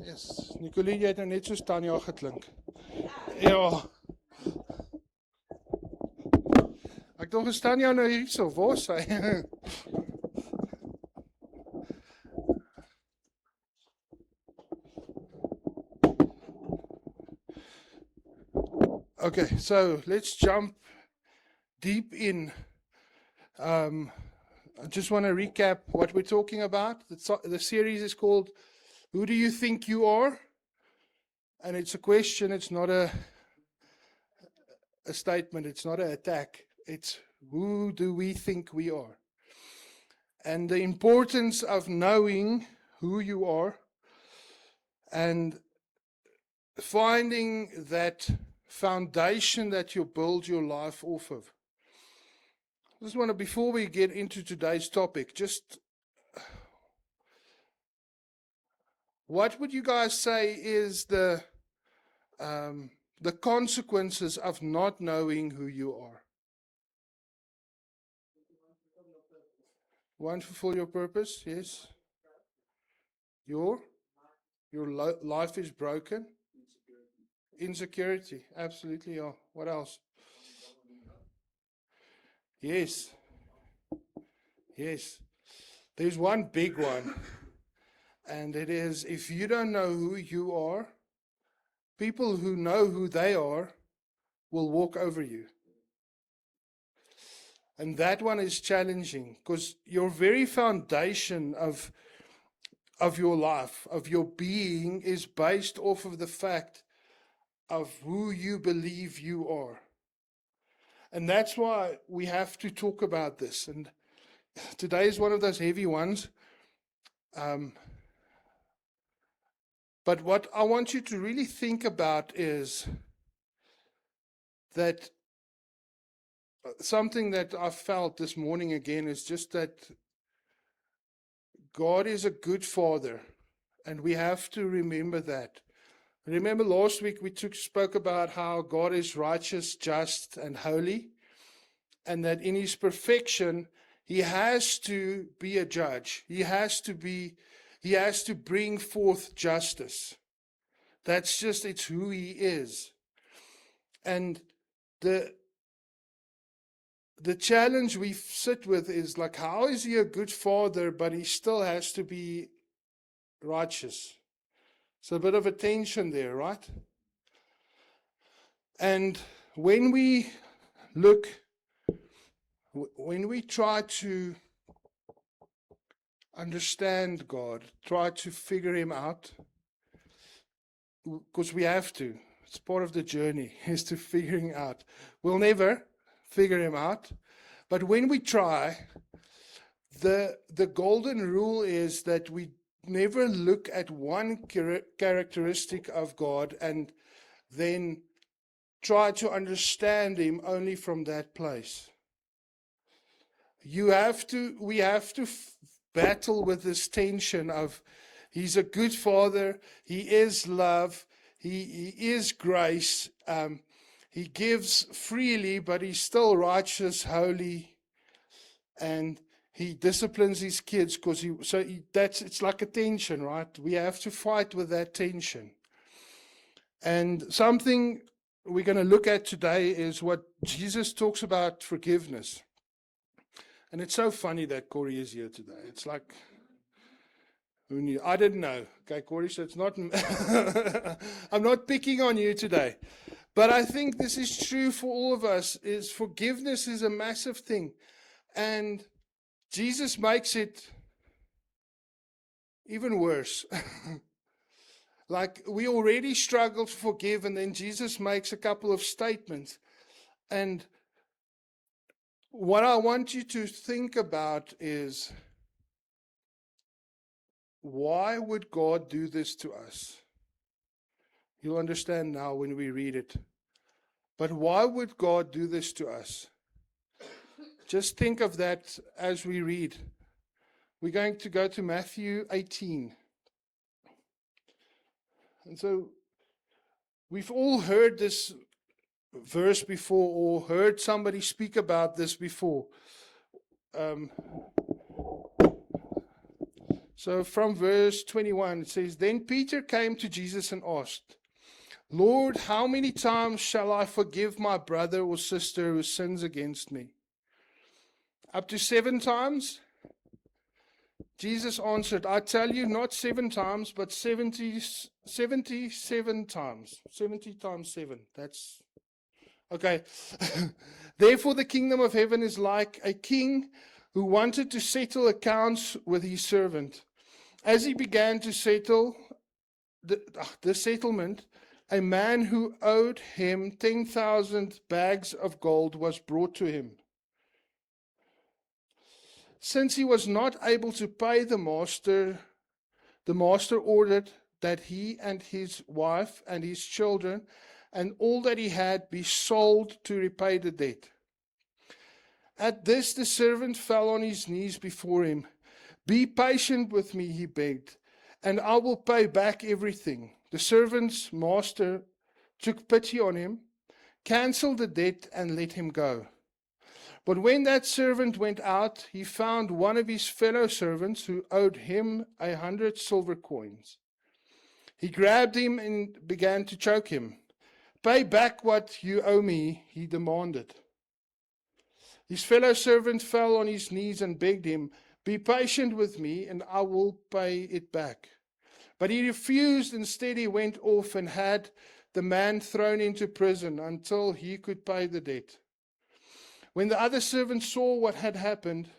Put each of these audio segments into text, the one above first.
Yes, Nicoline, jy het nou net so Tanya geklink. Ja. Ek dink gestaan jou nou hierso, waar is hy? Okay, so let's jump deep in. I just want to recap what we're talking about. The series is called Who Do You Think You Are? And it's a question, it's not a statement, it's not an attack. It's who do we think we are? And the importance of knowing who you are and finding that foundation that you build your life off of. I just want to, before we get into today's topic, just what would you guys say is the consequences of not knowing who you are? Won't fulfill your purpose, yes. Your life is broken. Insecurity, absolutely, yeah. What else? Yes. Yes. There's one big one. And it is, if you don't know who you are, people who know who they are will walk over you. And that one is challenging because your very foundation of your life, of your being, is based off of the fact of who you believe you are. And that's why we have to talk about this. And today is one of those heavy ones. But what I want you to really think about is that something that I felt this morning again is just that God is a good Father, and we have to remember that. Remember last week we spoke about how God is righteous, just, and holy, and that in His perfection He has to be a judge. He has to bring forth justice. That's just, it's who He is. And the challenge we sit with is like, how is He a good Father, but He still has to be righteous? It's a bit of a tension there, right? And when we try to understand God, try to figure Him out, because we have to, it's part of the journey, is to figuring out. We'll never figure Him out, but when we try, the golden rule is that we never look at one characteristic of God and then try to understand Him only from that place. We have to battle with this tension of He's a good Father, He is love, He is grace, He gives freely, but He's still righteous, holy, and He disciplines His kids because it's like a tension, right? We have to fight with that tension. And something we're going to look at today is what Jesus talks about forgiveness. And it's so funny that Corey is here today. It's like, Who knew? I didn't know. Okay, Corey, so it's not, I'm not picking on you today. But I think this is true for all of us, is forgiveness is a massive thing. And Jesus makes it even worse. Like we already struggle to forgive, and then Jesus makes a couple of statements. And what I want you to think about is, why would God do this to us? You'll understand now when we read it. But why would God do this to us? Just think of that as we read. We're going to go to Matthew 18. And so we've all heard this verse before, or heard somebody speak about this before. So from verse 21, it says, Then Peter came to Jesus and asked, Lord, how many times shall I forgive my brother or sister who sins against me? Up to 7 times? Jesus answered, I tell you, not 7 times, but 77 times. 70 times 7. That's okay. Therefore, the kingdom of heaven is like a king who wanted to settle accounts with his servant. As he began to settle the settlement, a man who owed him 10,000 bags of gold was brought to him. Since he was not able to pay the master ordered that he and his wife and his children and all that he had be sold to repay the debt. At this, the servant fell on his knees before him. Be patient with me, he begged, and I will pay back everything. The servant's master took pity on him, canceled the debt, and let him go. But when that servant went out, he found one of his fellow servants who owed him 100 silver coins. He grabbed him and began to choke him. Pay back what you owe me, he demanded. His fellow servant fell on his knees and begged him, Be patient with me, and I will pay it back. But he refused. Instead, he went off and had the man thrown into prison until he could pay the debt. When the other servants saw what had happened,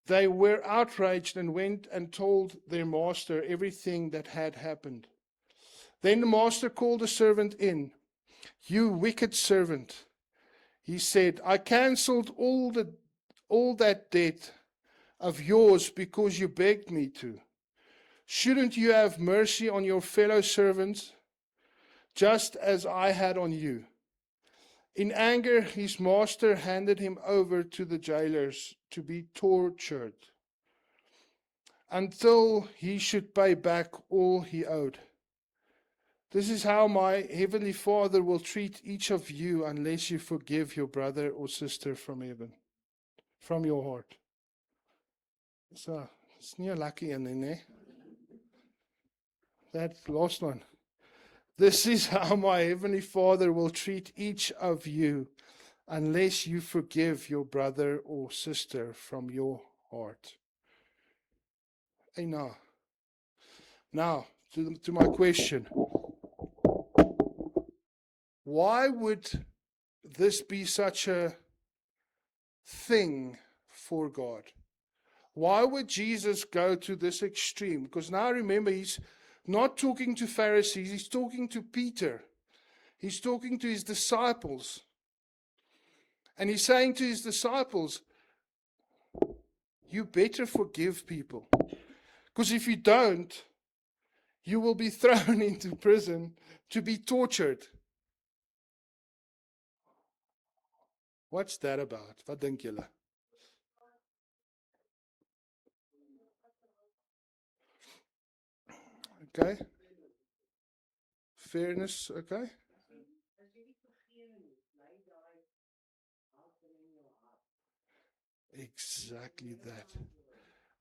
they were outraged and went and told their master everything that had happened. Then the master called the servant in. You wicked servant, he said, I cancelled all that debt of yours because you begged me to. Shouldn't you have mercy on your fellow servants, just as I had on you? In anger, his master handed him over to the jailers to be tortured until he should pay back all he owed. This is how my heavenly Father will treat each of you unless you forgive your brother or sister from heaven, from your heart. So, it's nie 'n lucky in there, né? That last one. This is how my heavenly Father will treat each of you unless you forgive your brother or sister from your heart. Hey, now to my question. Why would this be such a thing for God? Why would Jesus go to this extreme? Because now remember, he's not talking to Pharisees, he's talking to Peter. He's talking to his disciples. And he's saying to his disciples, you better forgive people. Because if you don't, you will be thrown into prison to be tortured. What's that about? Wat dink julle? Okay. Fairness, okay. Exactly that.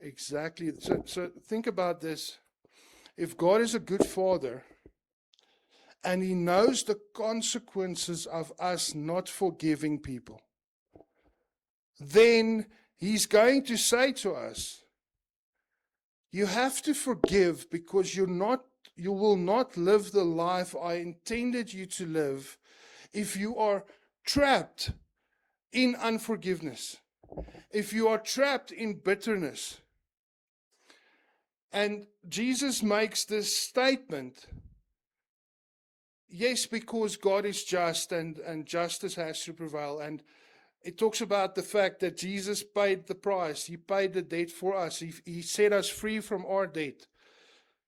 Exactly. So think about this. If God is a good father and he knows the consequences of us not forgiving people, then he's going to say to us, You have to forgive because you will not live the life I intended you to live if you are trapped in unforgiveness, if you are trapped in bitterness. And Jesus makes this statement, yes, because God is just and justice has to prevail. And it talks about the fact that Jesus paid the price. He paid the debt for us. He set us free from our debt.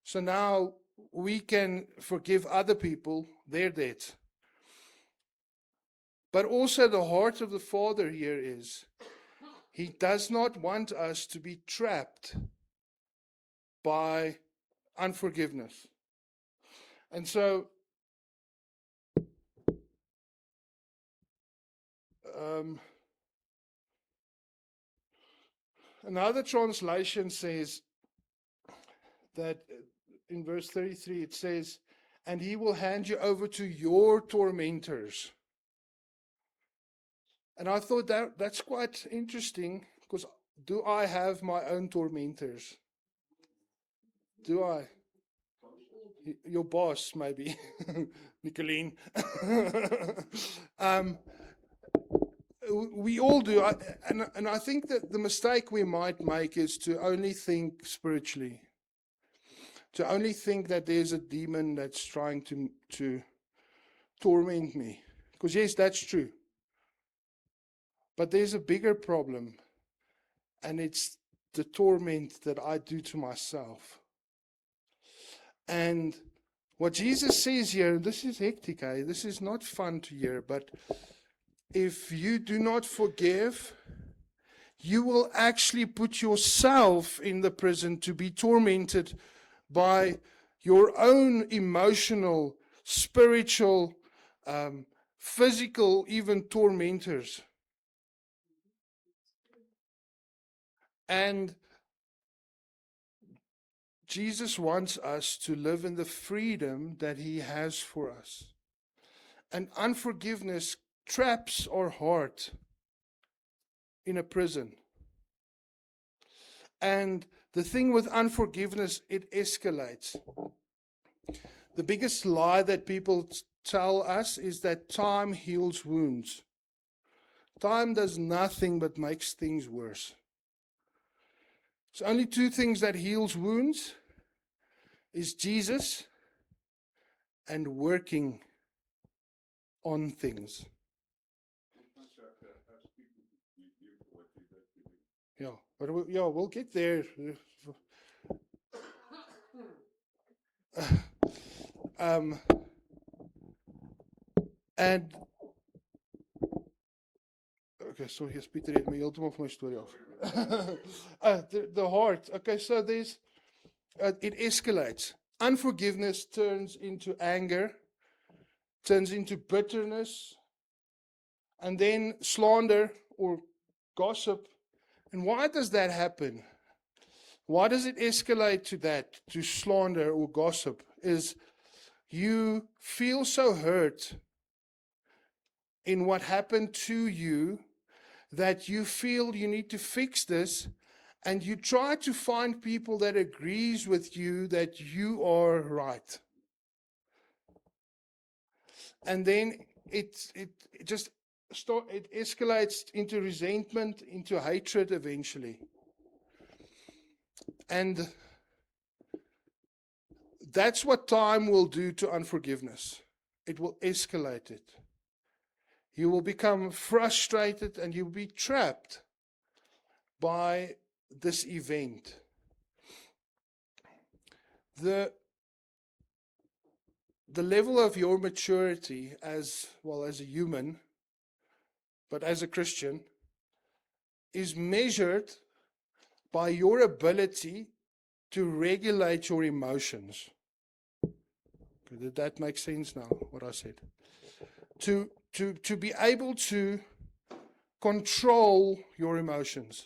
So now we can forgive other people their debts. But also the heart of the Father here is, He does not want us to be trapped by unforgiveness. And so another translation says that in verse 33 it says, and He will hand you over to your tormentors. And I thought that's quite interesting, because do I have my own tormentors? Do I? Your boss, maybe. Nicolene. We all do. And I think that the mistake we might make is to only think spiritually. To only think that there's a demon that's trying to torment me. Because yes, that's true. But there's a bigger problem. And it's the torment that I do to myself. And what Jesus says here, this is hectic, eh? This is not fun to hear, but if you do not forgive, you will actually put yourself in the prison to be tormented by your own emotional, spiritual, physical, even tormentors. And Jesus wants us to live in the freedom that He has for us. And unforgiveness traps our heart in a prison. And the thing with unforgiveness, it escalates. The biggest lie that people tell us is that time heals wounds. Time does nothing but makes things worse. There's only two things that heals wounds, is Jesus and working on things. Yeah, but we'll get there. And okay, so here's Pieter het my heeltemal van my storie af. The heart. Okay, so there's it escalates. Unforgiveness turns into anger, turns into bitterness, and then slander or gossip. And why does that happen? Why does it escalate to that, to slander or gossip? Is you feel so hurt in what happened to you that you feel you need to fix this, and you try to find people that agrees with you that you are right. And then it escalates into resentment, into hatred eventually. And that's what time will do to unforgiveness. It will escalate it. You will become frustrated and you'll be trapped by this event. The level of your maturity as well as a human, but as a Christian, is measured by your ability to regulate your emotions. Did that make sense now, what I said? To be able to control your emotions.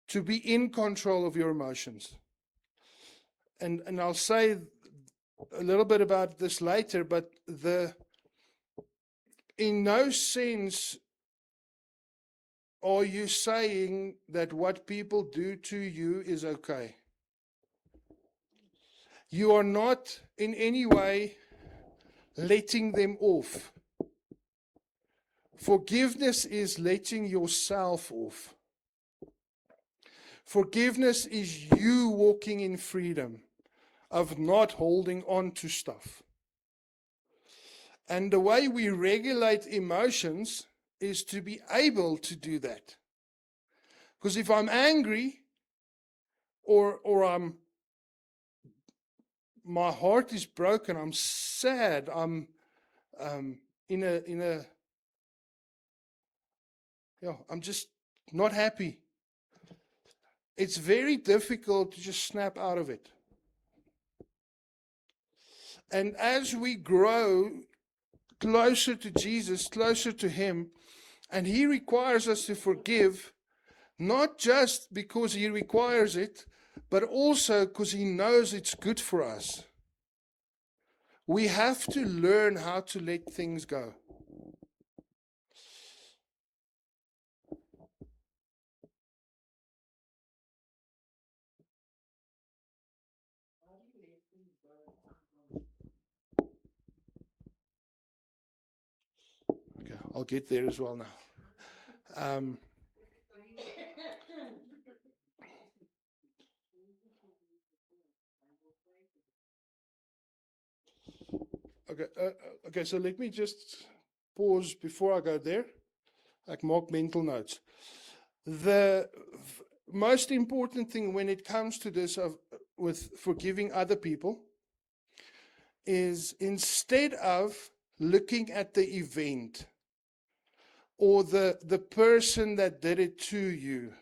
To be in control of your emotions. And I'll say a little bit about this later, but in no sense are you saying that what people do to you is okay? You are not in any way letting them off. Forgiveness is letting yourself off. Forgiveness is you walking in freedom of not holding on to stuff. And the way we regulate emotions is to be able to do that. Because if I'm angry or my heart is broken, I'm sad, I'm I'm just not happy. It's very difficult to just snap out of it. And as we grow closer to Jesus, closer to Him, and He requires us to forgive, not just because He requires it, but also because He knows it's good for us. We have to learn how to let things go. Okay, I'll get there as well now. Okay, so let me just pause before I go there. Mark mental notes. The most important thing when it comes to this with forgiving other people is, instead of looking at the event or the person that did it to you,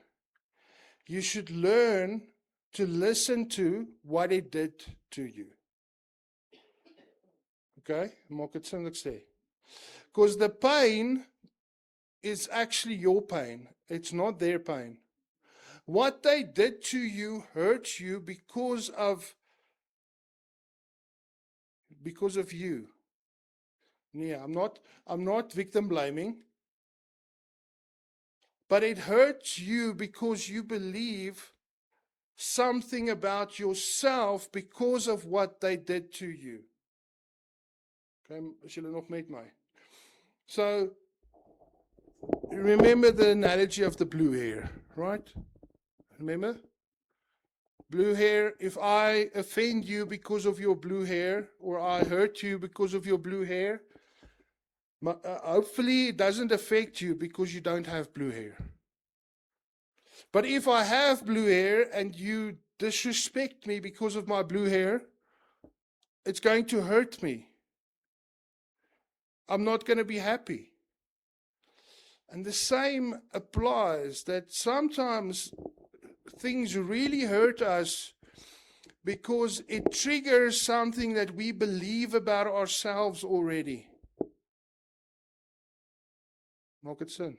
you should learn to listen to what it did to you. Okay? Maak dit sin ek sê. Because the pain is actually your pain. It's not their pain. What they did to you hurt you because of you. Yeah, I'm not victim blaming. But it hurts you because you believe something about yourself because of what they did to you. Okay, is julle nog met my? So, remember the analogy of the blue hair, right? Remember? Blue hair, if I offend you because of your blue hair, or I hurt you because of your blue hair, hopefully it doesn't affect you because you don't have blue hair. But if I have blue hair and you disrespect me because of my blue hair, it's going to hurt me. I'm not going to be happy. And the same applies, that sometimes things really hurt us because it triggers something that we believe about ourselves already. Maak dit sin?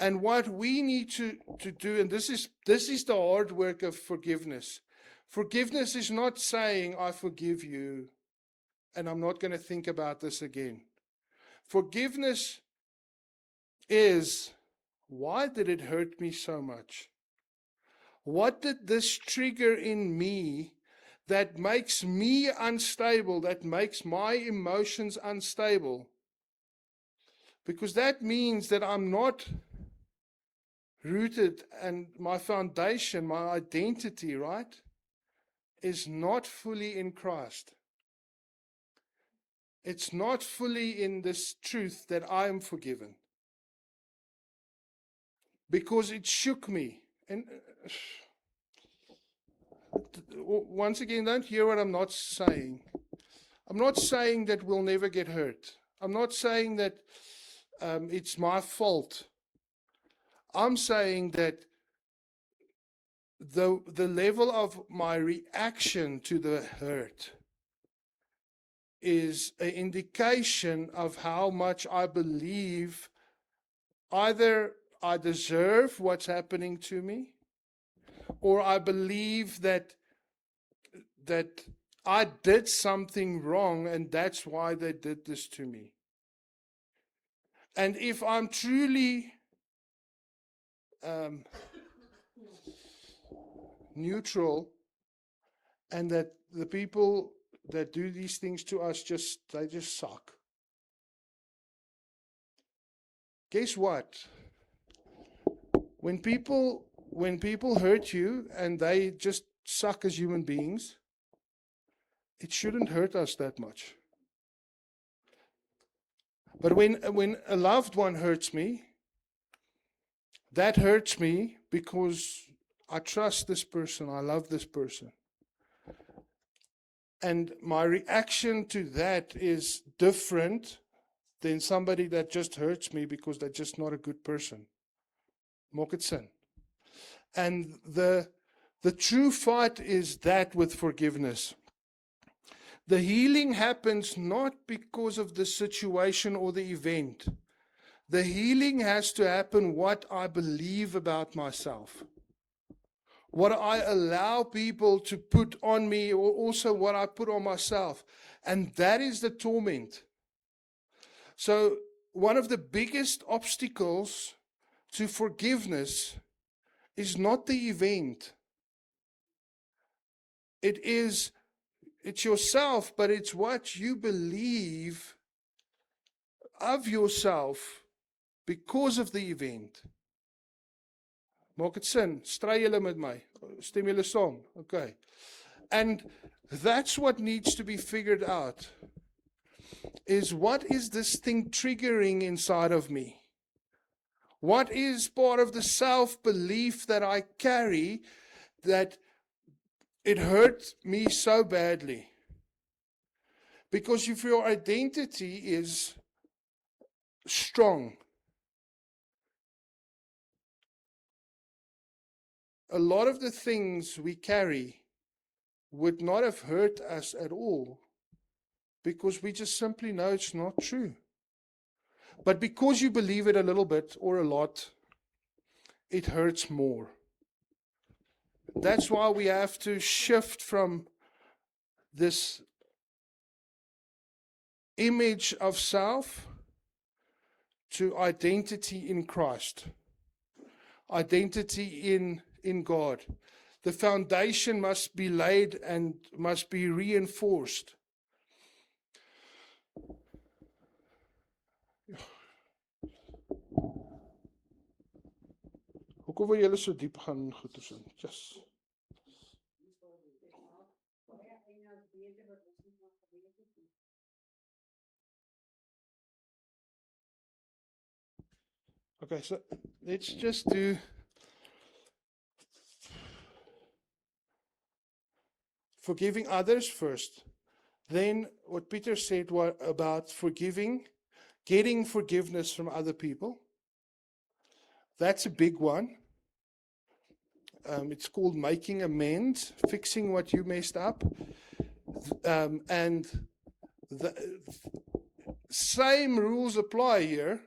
And what we need to do, and this is the hard work of forgiveness. Forgiveness is not saying, I forgive you, and I'm not going to think about this again. Forgiveness is, why did it hurt me so much? What did this trigger in me that makes me unstable, that makes my emotions unstable? Because that means that I'm not rooted, and my foundation, my identity, right, is not fully in Christ. It's not fully in this truth that I am forgiven. Because it shook me. And once again, don't hear what I'm not saying. I'm not saying that we'll never get hurt. I'm not saying that it's my fault. I'm saying that the level of my reaction to the hurt is an indication of how much I believe either I deserve what's happening to me, or I believe that I did something wrong and that's why they did this to me. And if I'm truly um, neutral, and that the people that do these things to us they just suck. Guess what? When people hurt you and they just suck as human beings, it shouldn't hurt us that much. But when a loved one hurts me, that hurts me because I trust this person, I love this person. And my reaction to that is different than somebody that just hurts me because they're just not a good person. Maak het sin. And the true fight is that with forgiveness. The healing happens not because of the situation or the event. The healing has to happen what I believe about myself. What I allow people to put on me, or also what I put on myself. And that is the torment. So one of the biggest obstacles to forgiveness is not the event. It's yourself, but it's what you believe of yourself because of the event. Maak het sin? Stry julle met my? Stem julle saam? Okay. And that's what needs to be figured out. Is what is this thing triggering inside of me? What is part of the self-belief that I carry that it hurt me so badly? Because if your identity is strong, a lot of the things we carry would not have hurt us at all because we just simply know it's not true. But because you believe it a little bit or a lot, it hurts more. That's why we have to shift from this image of self to identity in Christ. Identity in God. The foundation must be laid and must be reinforced. Hoekom wil julle so diep gaan goeters in? Yes. Okay, so let's just do forgiving others first. Then what Peter said about forgiving, getting forgiveness from other people. That's a big one. It's called making amends, fixing what you messed up. And the same rules apply here.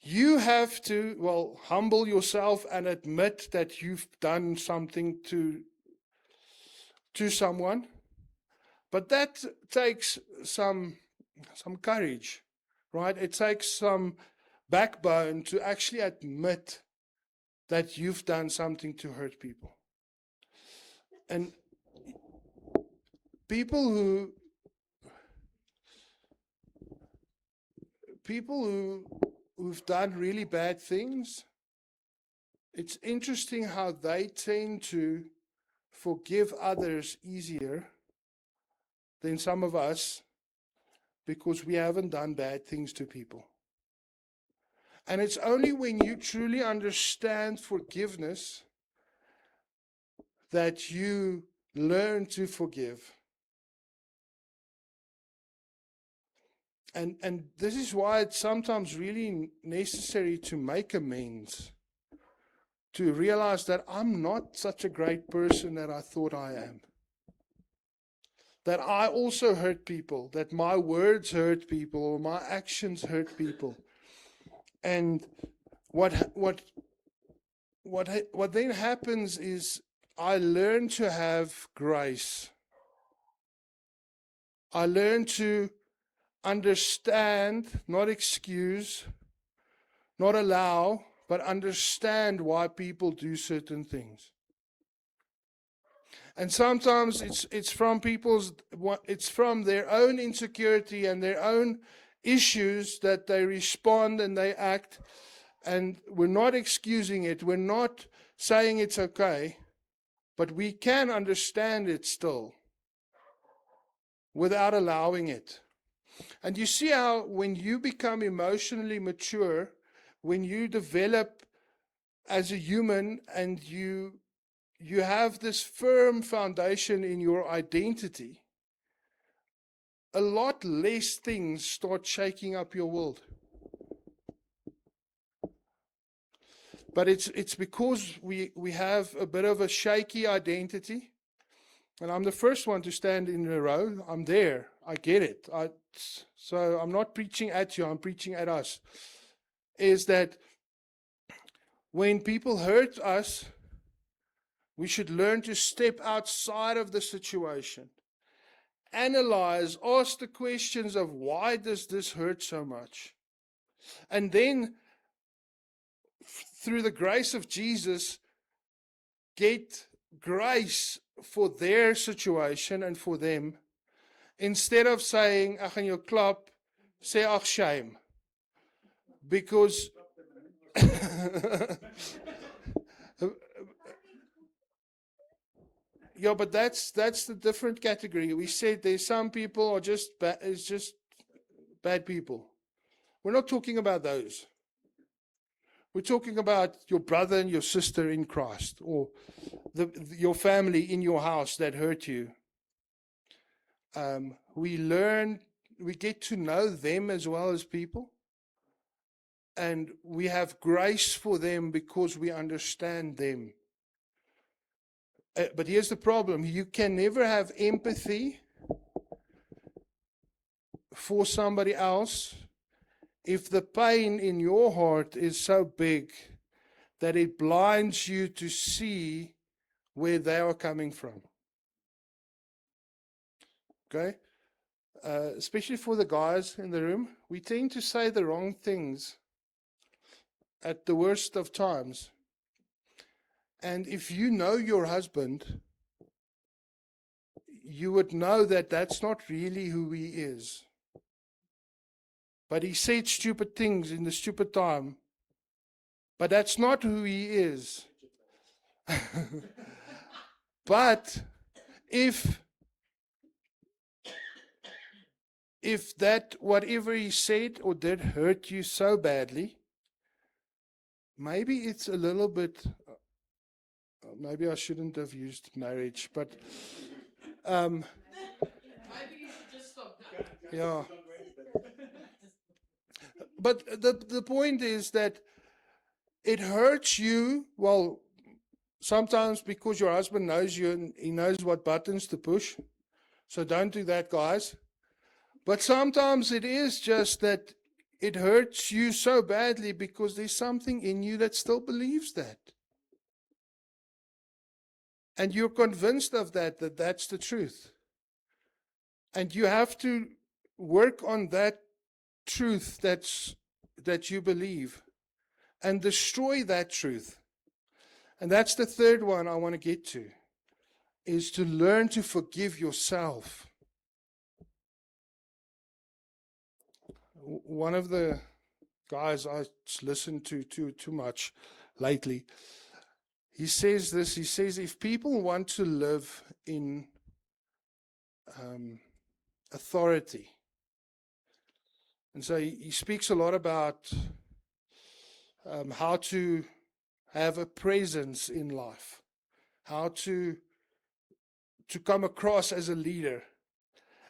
You have to, humble yourself and admit that you've done something to someone. But that takes some courage, right? It takes some backbone to actually admit that you've done something to hurt people. And people who've done really bad things, it's interesting how they tend to forgive others easier than some of us because we haven't done bad things to people. And it's only when you truly understand forgiveness that you learn to forgive. And this is why it's sometimes really necessary to make amends, to realize that I'm not such a great person that I thought I am. That I also hurt people, that my words hurt people or my actions hurt people. And what then happens is I learn to have grace. I learn to understand, not excuse, not allow, but understand why people do certain things. And sometimes it's from it's from their own insecurity and their own issues that they respond and they act. And we're not excusing it. We're not saying it's okay, but we can understand it still without allowing it. And you see how when you become emotionally mature, when you develop as a human and you have this firm foundation in your identity, a lot less things start shaking up your world. But it's because we have a bit of a shaky identity. And I'm the first one to stand in the row. I'm there. I get it. So I'm not preaching at you. I'm preaching at us. Is that when people hurt us, we should learn to step outside of the situation. Analyze, ask the questions of why does this hurt so much? And then, through the grace of Jesus, get grace for their situation and for them, instead of saying, ag in jou klap, sê ag shame. Because yeah, but that's the different category. We said there's some people are just it's just bad people. We're not talking about those. We're talking about your brother and your sister in Christ, or your family in your house that hurt you. We get to know them as well as people, and we have grace for them because we understand them. But here's the problem. You can never have empathy for somebody else if the pain in your heart is so big that it blinds you to see where they are coming from. Okay? Especially for the guys in the room, we tend to say the wrong things at the worst of times. And if you know your husband, you would know that that's not really who he is. But he said stupid things in the stupid time. But that's not who he is. But if that whatever he said or did hurt you so badly, maybe it's a little bit, maybe I shouldn't have used marriage, but maybe you should just stop now. Yeah. But the point is that it hurts you, well, sometimes because your husband knows you and he knows what buttons to push. So don't do that, guys. But sometimes it is just that it hurts you so badly because there's something in you that still believes that. And you're convinced of that that's the truth. And you have to work on that truth that you believe and destroy that truth. And that's the third one I want to get to, is to learn to forgive yourself. One of the guys I listened to too much lately, he says this, he says, if people want to live in authority, and so he speaks a lot about how to have a presence in life, how to come across as a leader.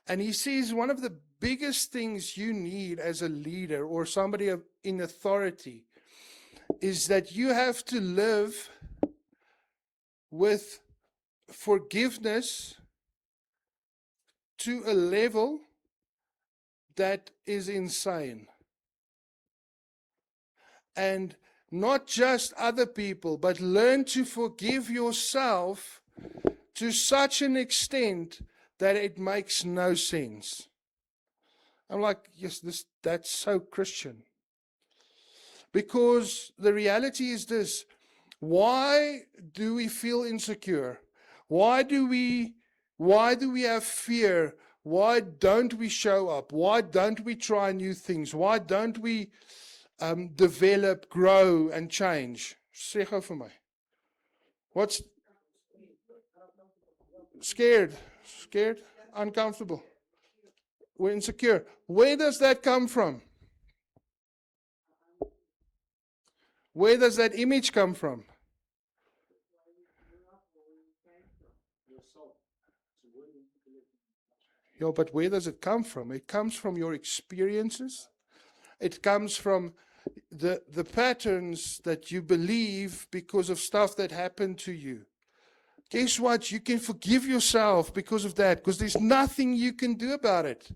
And he says one of the biggest things you need as a leader or somebody in authority is that you have to live with forgiveness to a level that is insane. And not just other people, but learn to forgive yourself to such an extent that it makes no sense. I'm like, yes, that's so Christian. Because the reality is this: why do we feel insecure? Why do we have fear? Why don't we show up? Why don't we try new things? Why don't we develop, grow, and change? Sê gou vir my. What's scared? Scared? Uncomfortable? We're insecure. Where does that come from? Where does that image come from? Yeah, but where does it come from? It comes from your experiences. It comes from the patterns that you believe because of stuff that happened to you. Guess what? You can forgive yourself because of that, because there's nothing you can do about it.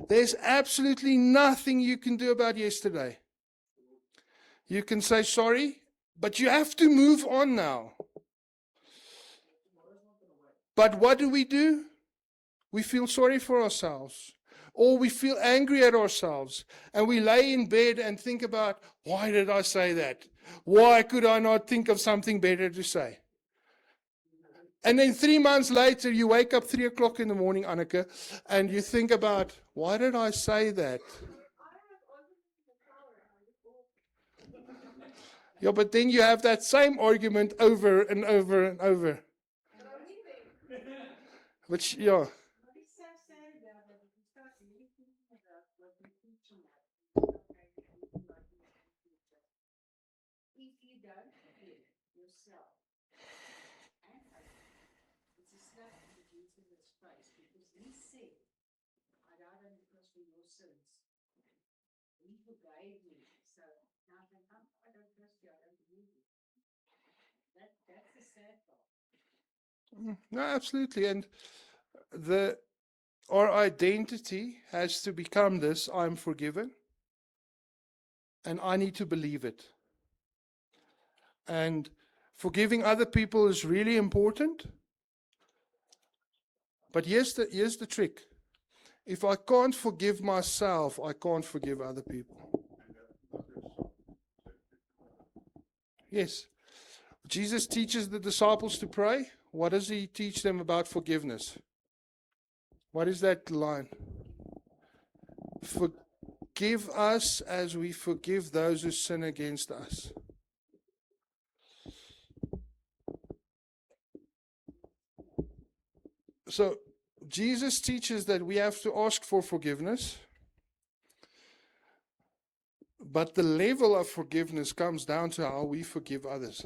There's absolutely nothing you can do about yesterday. You can say sorry, but you have to move on now. But what do? We feel sorry for ourselves, or we feel angry at ourselves, and we lay in bed and think about, why did I say that? Why could I not think of something better to say? And then 3 months later, you wake up 3 o'clock in the morning, Anneke, and you think about, why did I say that? Yeah, but then you have that same argument over and over and over. Which, yeah. If you don't forgive yourself and others, it's a slap in Jesus' face, because he said, I died on the cross for your sins. He forgave me. So now I don't trust you, I don't believe you. That's the sad part. No, absolutely. And our identity has to become this: I'm forgiven, and I need to believe it. And forgiving other people is really important. But here's the trick. If I can't forgive myself, I can't forgive other people. Yes. Jesus teaches the disciples to pray. What does he teach them about forgiveness? What is that line? Forgive us as we forgive those who sin against us. So Jesus teaches that we have to ask for forgiveness, but the level of forgiveness comes down to how we forgive others.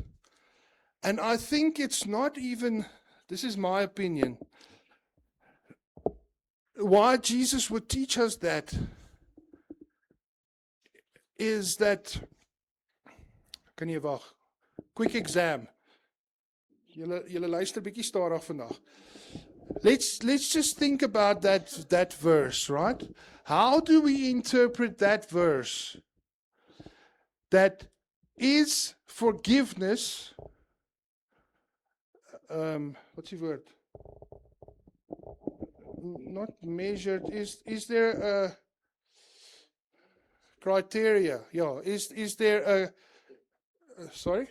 And I think it's not even, this is my opinion, why Jesus would teach us that is that, kan jy wag, quick exam. Julle luister bietjie stadig vandag. Let's just think about that verse, right? How do we interpret that verse? That is forgiveness, what's the word? Not measured. Is there a criteria? Yeah. Is there a sorry?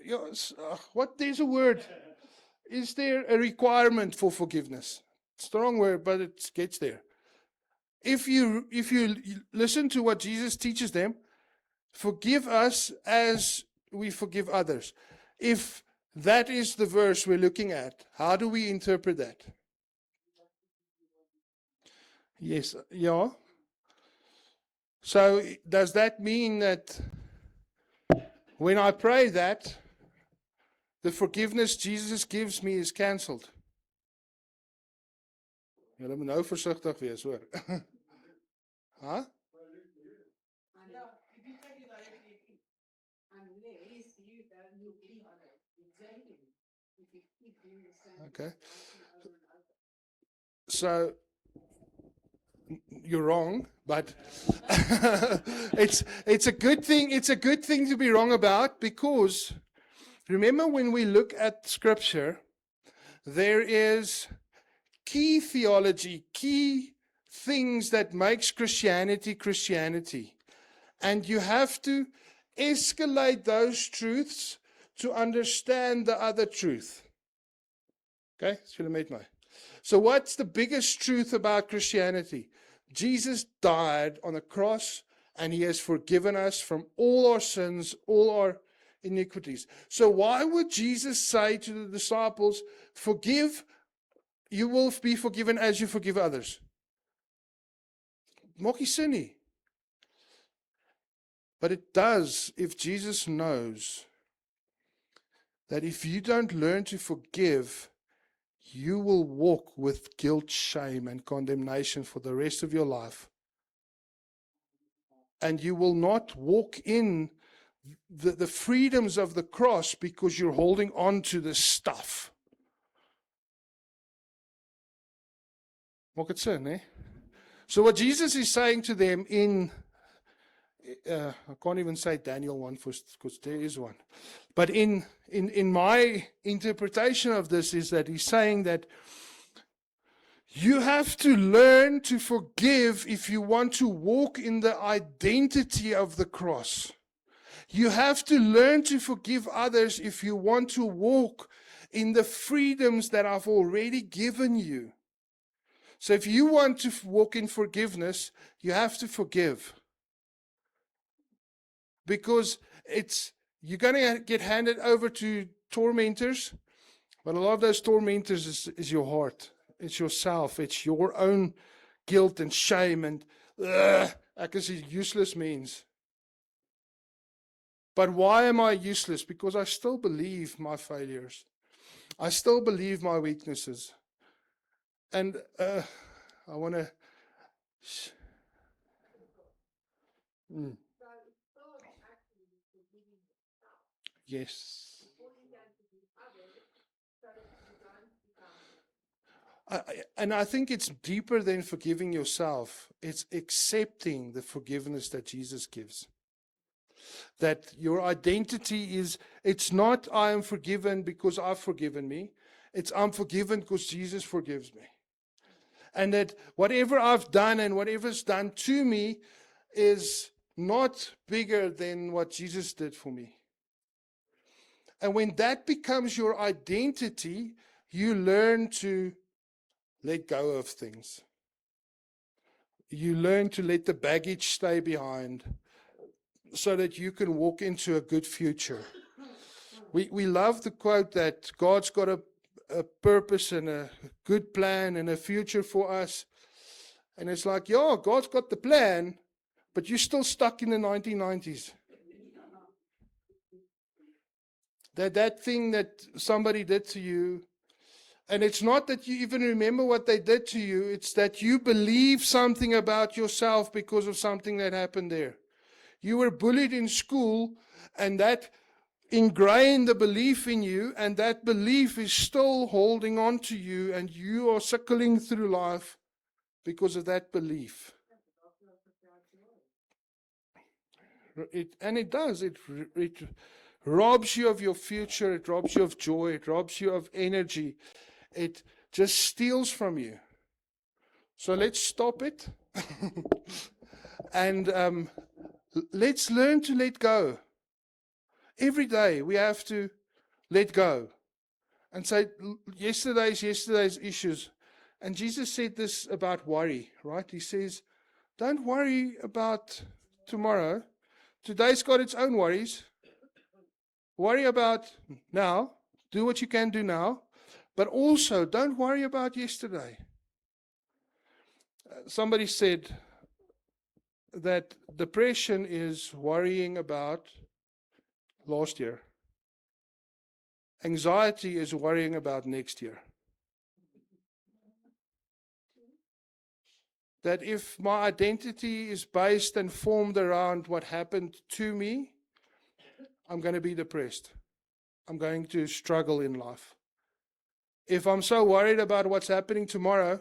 Yeah. What? There's a word. Is there a requirement for forgiveness? Strong word, but it gets there. If you listen to what Jesus teaches them, forgive us as we forgive others. If that is the verse we're looking at, how do we interpret that? Yes, yeah. So does that mean that when I pray that, the forgiveness Jesus gives me is cancelled? Julle moet nou versigtig wees, hoor. Huh? Okay. So you're wrong, but it's a good thing. It's a good thing to be wrong about, because remember, when we look at Scripture, there is key theology, key things that makes Christianity Christianity. And you have to escalate those truths to understand the other truth. Okay? So what's the biggest truth about Christianity? Jesus died on the cross and he has forgiven us from all our sins, all our iniquities. So why would Jesus say to the disciples, forgive, you will be forgiven as you forgive others? Maak nie sin nie. But it does if Jesus knows that if you don't learn to forgive, you will walk with guilt, shame, and condemnation for the rest of your life. And you will not walk in the freedoms of the cross because you're holding on to this stuff. Maak dit sin, hè? So what Jesus is saying to them in, I can't even say Daniel 1 because there is one. But in my interpretation of this is that he's saying that you have to learn to forgive if you want to walk in the identity of the cross. You have to learn to forgive others if you want to walk in the freedoms that I've already given you. So if you want to walk in forgiveness, you have to forgive. Because you're going to get handed over to tormentors, but a lot of those tormentors is your heart. It's yourself. It's your own guilt and shame and ek is useless means. But why am I useless? Because I still believe my failures. I still believe my weaknesses. And I want to... Yes. And I think it's deeper than forgiving yourself. It's accepting the forgiveness that Jesus gives. That your identity is, it's not I am forgiven because I've forgiven me. It's I'm forgiven because Jesus forgives me. And that whatever I've done and whatever's done to me is not bigger than what Jesus did for me. And when that becomes your identity, you learn to let go of things. You learn to let the baggage stay behind so that you can walk into a good future. We love the quote that God's got a purpose and a good plan and a future for us. And it's like, yeah, God's got the plan, but you're still stuck in the 1990s. That thing that somebody did to you, and it's not that you even remember what they did to you, it's that you believe something about yourself because of something that happened there. You were bullied in school, and that ingrained the belief in you, and that belief is still holding on to you, and you are circling through life because of that belief. It does. It robs you of your future. It robs you of joy. It robs you of energy. It just steals from you. So let's stop it. And let's learn to let go. Every day we have to let go and say, yesterday's issues. And Jesus said this about worry, right? He says, don't worry about tomorrow. Today's got its own worries. Worry about now. Do what you can do now. But also, don't worry about yesterday. Somebody said that depression is worrying about last year. Anxiety is worrying about next year. That if my identity is based and formed around what happened to me, I'm going to be depressed. I'm going to struggle in life. If I'm so worried about what's happening tomorrow,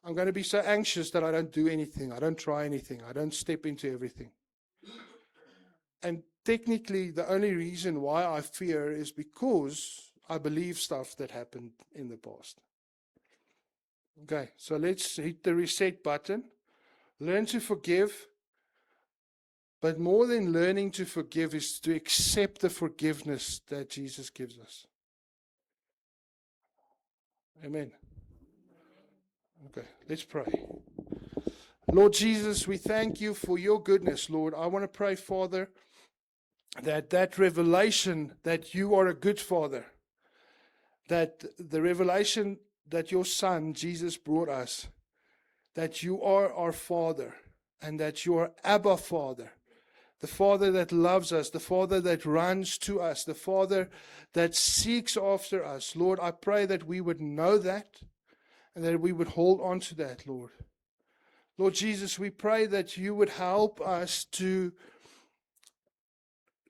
I'm going to be so anxious that I don't do anything. I don't try anything. I don't step into everything. And technically, the only reason why I fear is because I believe stuff that happened in the past. Okay, so let's hit the reset button. Learn to forgive. But more than learning to forgive is to accept the forgiveness that Jesus gives us. Amen. Okay, let's pray. Lord Jesus, we thank you for your goodness, Lord. I want to pray, Father, that revelation that you are a good Father, that the revelation that your Son, Jesus, brought us, that you are our Father, and that you are Abba Father, the Father that loves us, the Father that runs to us, the Father that seeks after us. Lord, I pray that we would know that and that we would hold on to that, Lord. Lord Jesus, we pray that you would help us to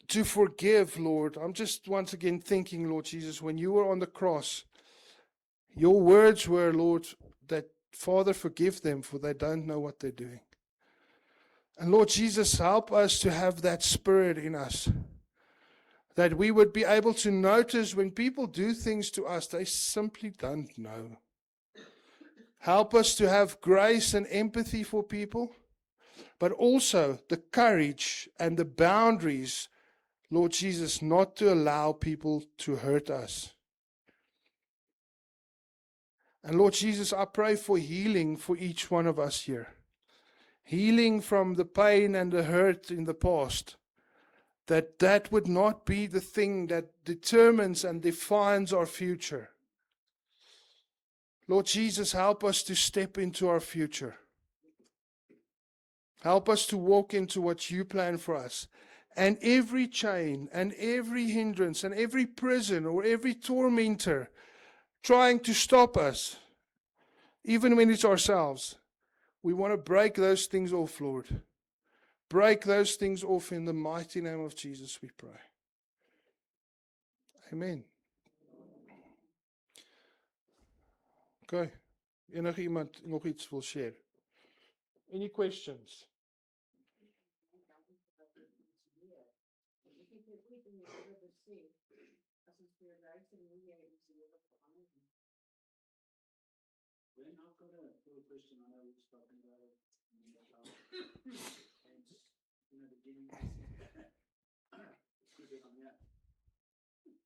forgive, Lord. I'm just once again thinking, Lord Jesus, when you were on the cross, your words were, Lord, that Father, forgive them, for they don't know what they're doing. And Lord Jesus, help us to have that spirit in us, that we would be able to notice when people do things to us, they simply don't know. Help us to have grace and empathy for people, but also the courage and the boundaries, Lord Jesus, not to allow people to hurt us. And Lord Jesus, I pray for healing for each one of us here. Healing from the pain and the hurt in the past. That would not be the thing that determines and defines our future. Lord Jesus, help us to step into our future. Help us to walk into what you plan for us. And every chain and every hindrance and every prison or every tormentor trying to stop us, even when it's ourselves, we want to break those things off, Lord. Break those things off in the mighty name of Jesus, we pray. Amen. Okay. Enige iemand nog iets wil share? Any questions? When I've got a little question, I know we've spoken about it in the past, and, you know, the getting